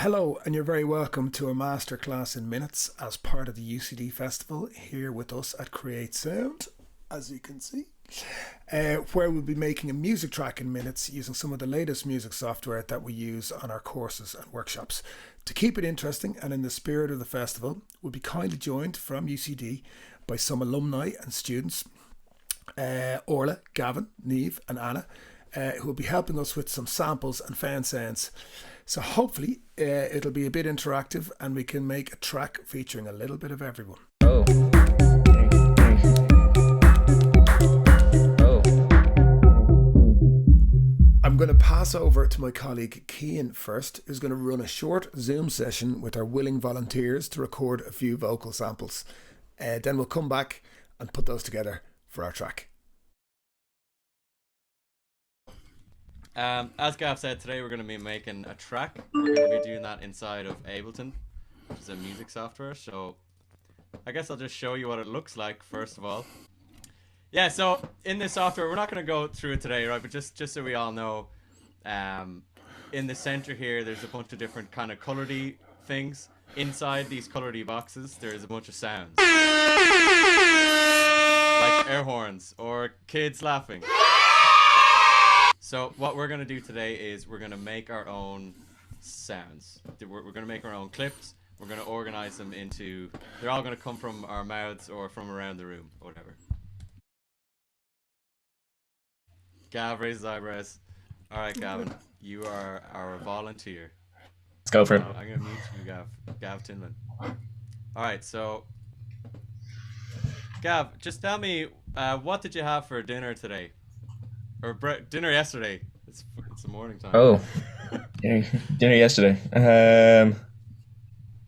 Hello, and you're very welcome to a masterclass in minutes as part of the UCD Festival here with us at Create Sound, as you can see, where we'll be making a music track in minutes using some of the latest music software that we use on our courses and workshops. To keep it interesting and in the spirit of the festival, we'll be kindly joined from UCD by some alumni and students, Orla, Gavin, Neve and Anna, who will be helping us with some samples and fan sounds. So hopefully it'll be a bit interactive and we can make a track featuring a little bit of everyone. Oh. I'm going to pass over to my colleague Cian first, who's going to run a short Zoom session with our willing volunteers to record a few vocal samples. Then we'll come back and put those together for our track. As Gav said, today we're going to be making a track. We're going to be doing that inside of Ableton, which is a music software. So I guess I'll just show you what it looks like first of all. Yeah, so in this software, we're not going to go through it today, right? But just so we all know, in the center here, there's a bunch of different kind of color-y things. Inside these color-y boxes, there's a bunch of sounds. Like air horns or kids laughing. So what we're going to do today is we're going to make our own sounds. We're going to make our own clips. We're going to organize them into... They're all going to come from our mouths or from around the room, or whatever. Gav raises eyebrows. All right, Gavin, you are our volunteer. Let's go for it. I'm going to mute you, Gav Tinman. All right, so... Gav, just tell me, what did you have for dinner today? Or dinner yesterday. It's the morning time. Oh, dinner yesterday.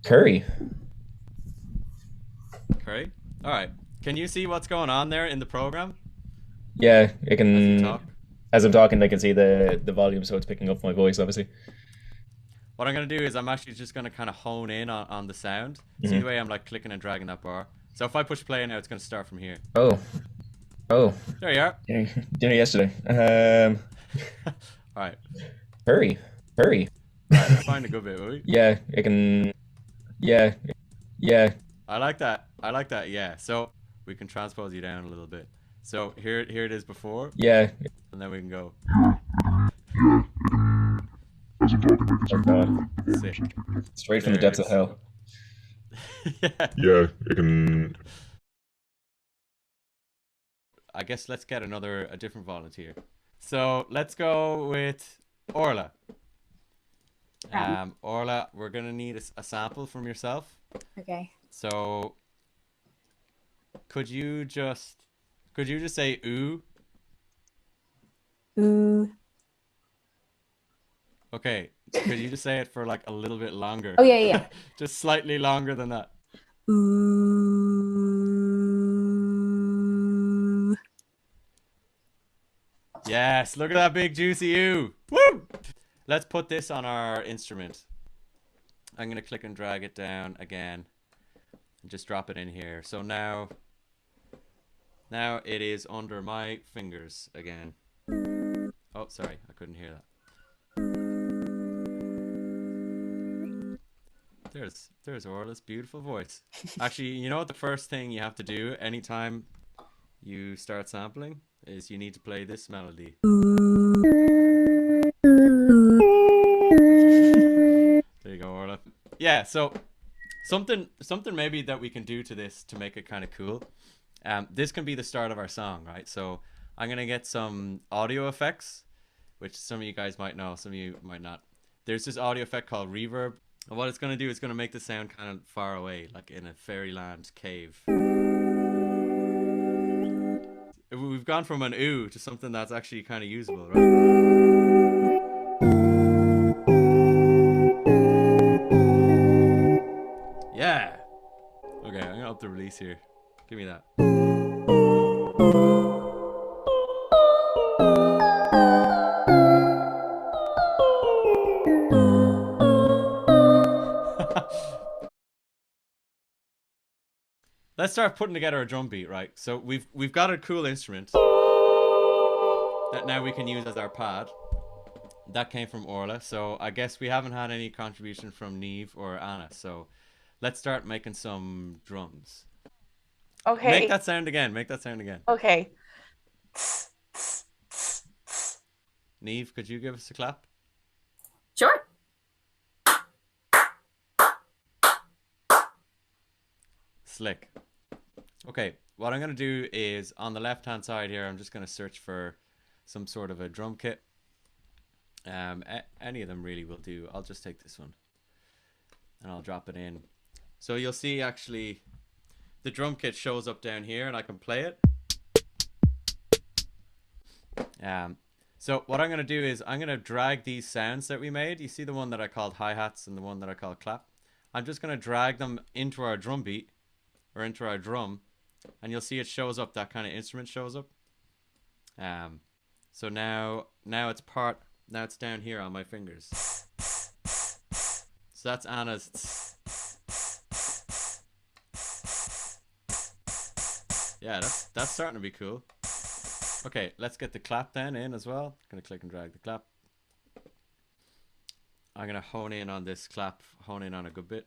Curry. Curry? All right. Can you see what's going on there in the program? Yeah, I can. As you talk? As I'm talking, I can see the volume, so it's picking up my voice, obviously. What I'm going to do is I'm actually just going to kind of hone in on the sound. See the way I'm like clicking and dragging that bar? So if I push play now, it's going to start from here. Oh. There you are. Dinner yesterday. All right. Curry. All right, let's find a good bit, will we? Yeah, I can. Yeah. I like that. Yeah. So we can transpose you down a little bit. So here it is before. Yeah. And then we can go. Oh God. Sick. Straight from the depths of hell. Yeah. I can. I guess let's get a different volunteer. So let's go with Orla. Orla, we're gonna need a sample from yourself. Okay. So could you just say ooh? Ooh. Okay. Could you just say it for like a little bit longer? Oh yeah. Just slightly longer than that. Ooh. Yes, look at that big juicy ooh. Woo! Let's put this on our instrument. I'm gonna click and drag it down again and just drop it in here. So now it is under my fingers again. Oh, sorry, I couldn't hear that. There's Orla's beautiful voice. Actually, you know what the first thing you have to do anytime you start sampling is you need to play this melody. There you go, Orla. Yeah, so something maybe that we can do to this to make it kind of cool. This can be the start of our song, right? So I'm gonna get some audio effects, which some of you guys might know, some of you might not. There's this audio effect called reverb. And what it's gonna do is gonna make the sound kind of far away, like in a fairyland cave. We've gone from an ooh to something that's actually kind of usable, right? Yeah. Okay, I'm gonna up the release here. Give me that. Let's start putting together a drum beat, right? So we've got a cool instrument that now we can use as our pad. That came from Orla. So I guess we haven't had any contribution from Neve or Anna. So let's start making some drums. Okay. Make that sound again. Make that sound again. Okay. Neve, could you give us a clap? Sure. Slick. Okay, what I'm going to do is on the left hand side here, I'm just going to search for some sort of a drum kit. Any of them really will do. I'll just take this one and I'll drop it in. So you'll see actually the drum kit shows up down here and I can play it. So what I'm going to do is I'm going to drag these sounds that we made. You see the one that I called hi-hats and the one that I called clap. I'm just going to drag them into our drum beat or into our drum, and you'll see it shows up, that kind of instrument shows up. So now it's down here on my fingers. So that's Anna's. Yeah, that's starting to be cool. Okay, let's get the clap then in as well. I'm gonna click and drag the clap. I'm gonna hone in on this clap, hone in on a good bit.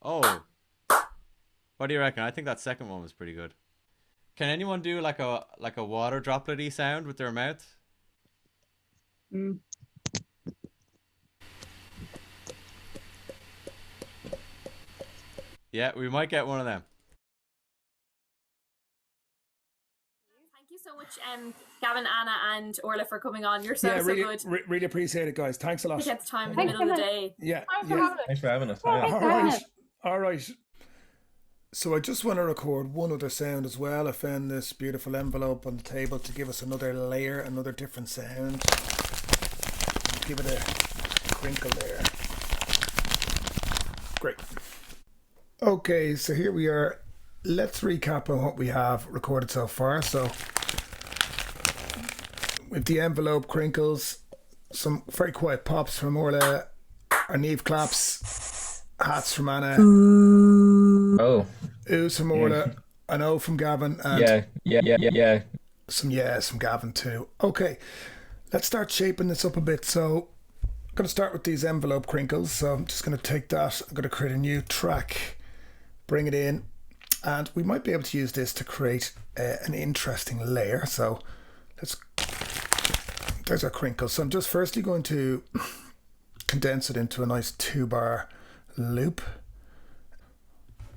Oh, what do you reckon? I think that second one was pretty good. Can anyone do like a water droplet-y sound with their mouth? Mm. Yeah, we might get one of them. Thank you so much, Gavin, Anna, and Orla, for coming on. You're so really, good. really appreciate it, guys. Thanks a lot. To get the time in the middle of the day. Yeah, Thanks for having us. All right. So I just want to record one other sound as well. I found this beautiful envelope on the table to give us another layer, another different sound. Give it a crinkle there. Great. Okay, so here we are. Let's recap on what we have recorded so far. So with the envelope, crinkles, some very quiet pops from Orla, our Neve claps, hats from Anna, Oh. oohs from Orla, an O from Gavin, and Yeah. some yes from Gavin too. Okay, let's start shaping this up a bit. So I'm going to start with these envelope crinkles. So I'm just going to take that. I'm going to create a new track, bring it in, and we might be able to use this to create an interesting layer. So there's our crinkles. So I'm just firstly going to condense it into a nice 2-bar loop.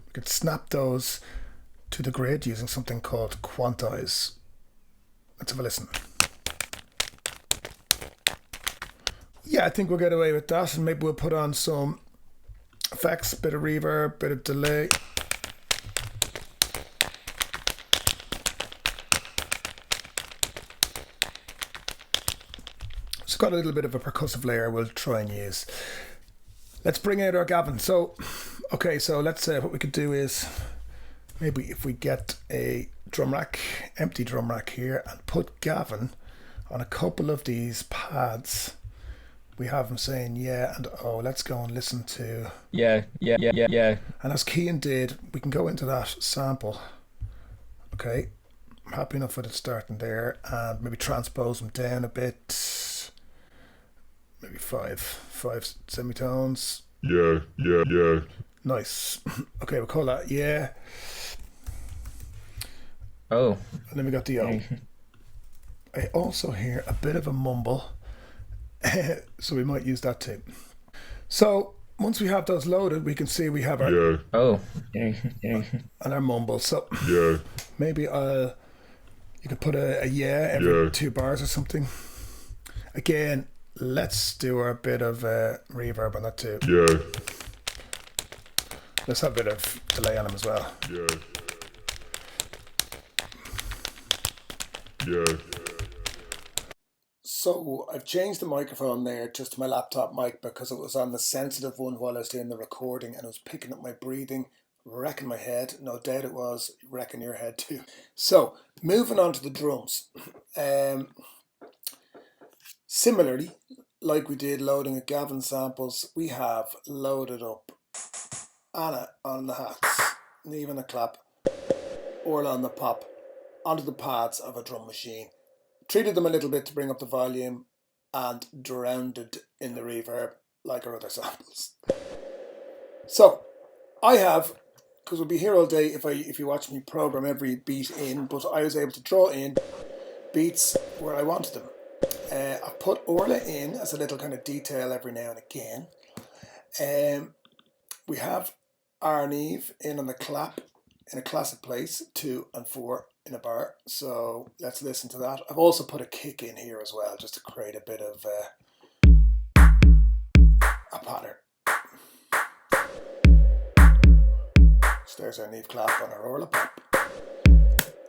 We could snap those to the grid using something called quantize. Let's have a listen. Yeah, I think we'll get away with that, and maybe we'll put on some effects, bit of reverb, bit of delay. It's got a little bit of a percussive layer we'll try and use. Let's bring out our Gavin. So, okay, so let's say what we could do is maybe if we get a drum rack, empty drum rack here, and put Gavin on a couple of these pads. We have him saying yeah and oh. Let's go and listen to Yeah. And as Cian did, we can go into that sample. Okay, I'm happy enough with it starting there, and maybe transpose them down a bit. Maybe five semitones. Yeah. Nice. Okay, we'll call that yeah. Oh. And then we got the O. I also hear a bit of a mumble, so we might use that too. So once we have those loaded, we can see we have our Yeah. Oh. and our mumble. So Yeah. maybe you could put a yeah every 2 bars or something. Again, let's do our bit of reverb on that too. Yeah. Let's have a bit of delay on them as well. Yeah. So I've changed the microphone there just to my laptop mic because it was on the sensitive one while I was doing the recording, and it was picking up my breathing, wrecking my head. No doubt it was wrecking your head too. So moving on to the drums. Similarly, like we did loading with Gavin samples, we have loaded up Anna on the hats, Neve on the clap, Orla on the pop, onto the pads of a drum machine. treated them a little bit to bring up the volume, and drowned it in the reverb like our other samples. So I have, because we'll be here all day if you watch me program every beat in, but I was able to draw in beats where I wanted them. I put Orla in as a little kind of detail every now and again. We have Arneve in on the clap in a classic place, 2 and 4 in a bar. So let's listen to that. I've also put a kick in here as well, just to create a bit of a pattern. So there's our Neve clap on our Orla pop.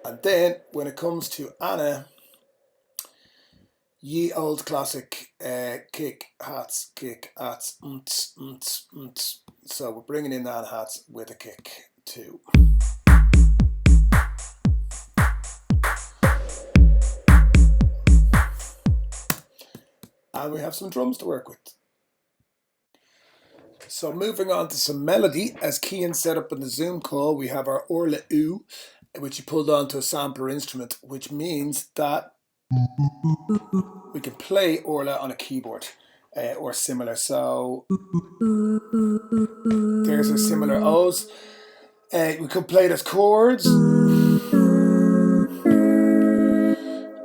And then when it comes to Anna, ye old classic kick hats, So we're bringing in Anna hats with a kick too. And we have some drums to work with. So moving on to some melody, as Cian set up in the Zoom call, we have our Orla U, which he pulled onto a sampler instrument, which means that we can play Orla on a keyboard or similar. So there's a similar O's. We could play it as chords,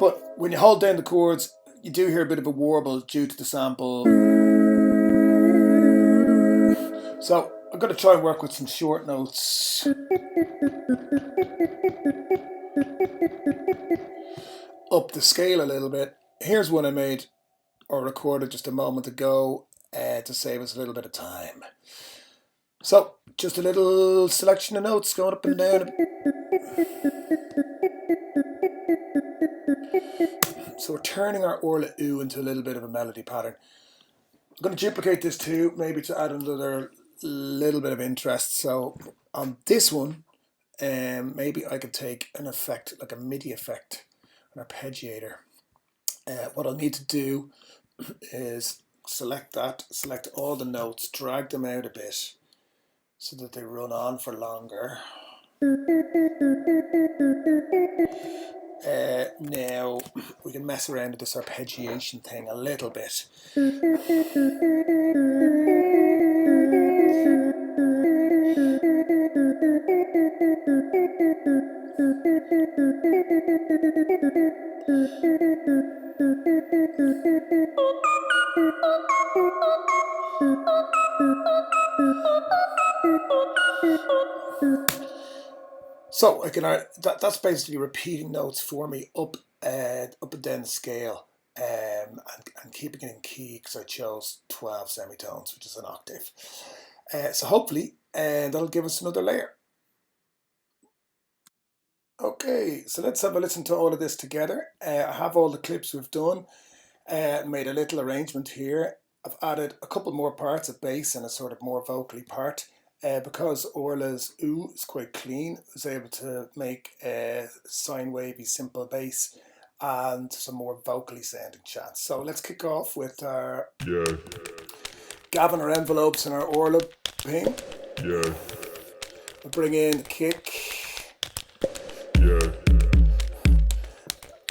but when you hold down the chords, you do hear a bit of a warble due to the sample. So I'm going to try and work with some short notes. Up the scale a little bit. Here's one I made or recorded just a moment ago to save us a little bit of time. So just a little selection of notes going up and down. So we're turning our Orla U into a little bit of a melody pattern. I'm going to duplicate this too, maybe to add another little bit of interest. So on this one, maybe I could take an effect, like a MIDI effect, an arpeggiator. What I'll need to do is select that, select all the notes, drag them out a bit so that they run on for longer. Now we can mess around with this arpeggiation thing a little bit. So I can that's basically repeating notes for me up and down the scale, and keeping it in key because I chose 12 semitones, which is an octave. So hopefully, that'll give us another layer. Okay, so let's have a listen to all of this together. I have all the clips we've done. Made a little arrangement here. I've added a couple more parts of bass and a sort of more vocally part. Because Orla's U is quite clean, I was able to make a sine wavy simple bass and some more vocally sounding chants. So let's kick off with our Gavin, our envelopes, and our Orla ping. We'll bring in the kick.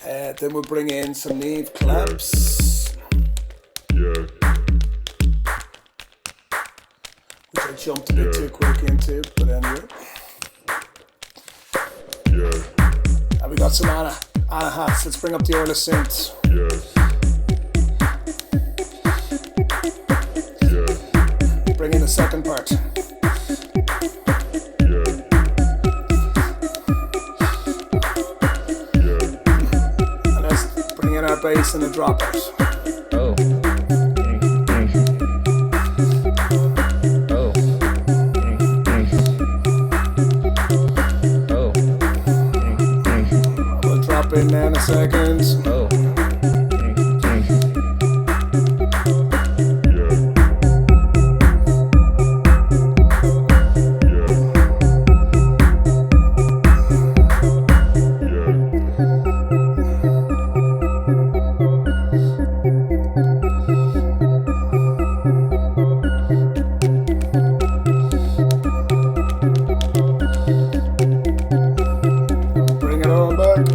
Then we'll bring in some Neve claps. Which I jumped a bit too quick into, but anyway. And we got some Anna hats. Let's bring up the Orla synths. Bring in the second part. And let's bring in our bass and a dropout. In nanoseconds. Bring it on back.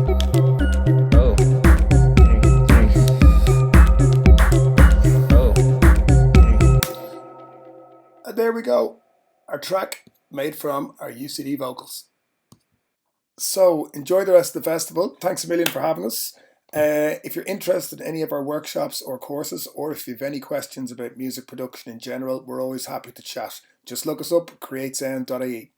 there we go. Our track made from our UCD vocals. So enjoy the rest of the festival. Thanks a million for having us. If you're interested in any of our workshops or courses, or if you have any questions about music production in general, we're always happy to chat. Just look us up, CreateSound.ie.